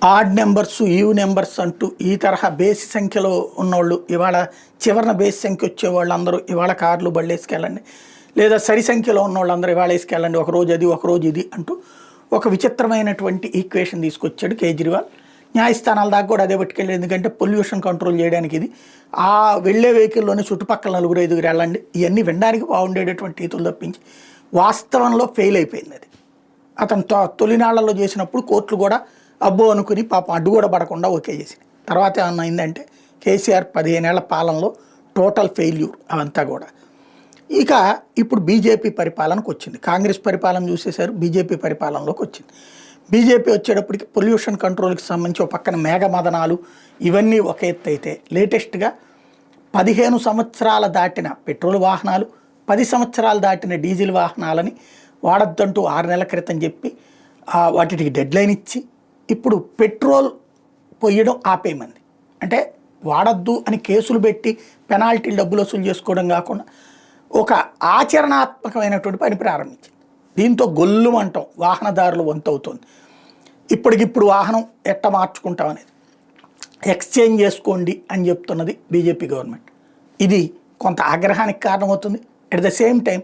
Odd numbers ఈవ్ numbers అంటూ ఈ తరహా బేసి సంఖ్యలో ఉన్నోళ్ళు ఇవాళ చివరిన బేసి సంఖ్య వచ్చేవాళ్ళు అందరూ ఇవాళ కార్లు బళ్ళు వేసుకెళ్ళండి, లేదా సరి సంఖ్యలో ఉన్నోళ్ళందరూ ఇవాళ వేసుకెళ్ళండి, ఒకరోజు అది ఒకరోజు ఇది అంటూ ఒక విచిత్రమైనటువంటి ఈక్వేషన్ తీసుకొచ్చాడు కేజ్రీవాల్. న్యాయస్థానాల దాకా కూడా అదే పట్టుకెళ్ళి, ఎందుకంటే పొల్యూషన్ కంట్రోల్ చేయడానికి ఇది ఆ వెళ్ళే వెహికల్లోనే చుట్టుపక్కల 4-5 వెళ్ళండి, ఇవన్నీ వినడానికి బాగుండేటటువంటి రీతులు తప్పించి వాస్తవంలో ఫెయిల్ అయిపోయింది. అది అతను తొలినాళ్లలో చేసినప్పుడు కోర్టులు కూడా అబ్బో అనుకుని పాపం అడ్డు కూడా పడకుండా ఓకే చేసి, తర్వాత ఏమన్నా అయిందంటే కేసీఆర్ 15 ఏళ్ల పాలనలో టోటల్ ఫెయిల్యూర్ అవంతా కూడా. ఇక ఇప్పుడు బీజేపీ పరిపాలనకు వచ్చింది. కాంగ్రెస్ పరిపాలన చూసేశారు, బీజేపీ పరిపాలనలోకి వచ్చింది. బీజేపీ వచ్చేటప్పటికి పొల్యూషన్ కంట్రోల్కి సంబంధించి ఒక పక్కన మేఘమదనాలు ఇవన్నీ ఒక ఎత్తు అయితే, లేటెస్ట్గా 15 సంవత్సరాల దాటిన పెట్రోల్ వాహనాలు, 10 సంవత్సరాలు దాటిన డీజిల్ వాహనాలని వాడొద్దంటూ 6 నెలల క్రితం చెప్పి వాటికి డెడ్లైన్ ఇచ్చి ఇప్పుడు పెట్రోల్ పొయ్యడం ఆపేయమంది. అంటే వాడద్దు అని కేసులు పెట్టి పెనాల్టీలు డబ్బులు వసూలు చేసుకోవడం కాకుండా ఒక ఆచరణాత్మకమైనటువంటి పని ప్రారంభించింది. దీంతో గొల్లు అంటాం వాహనదారులు వంతు అవుతుంది. ఇప్పటికిప్పుడు వాహనం ఎట్ట మార్చుకుంటాం అనేది ఎక్స్చేంజ్ చేసుకోండి అని చెప్తున్నది బీజేపీ గవర్నమెంట్. ఇది కొంత ఆగ్రహానికి కారణమవుతుంది, అట్ ద సేమ్ టైం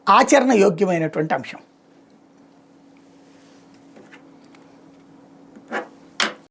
ఆచరణ యోగ్యమైనటువంటి అంశం.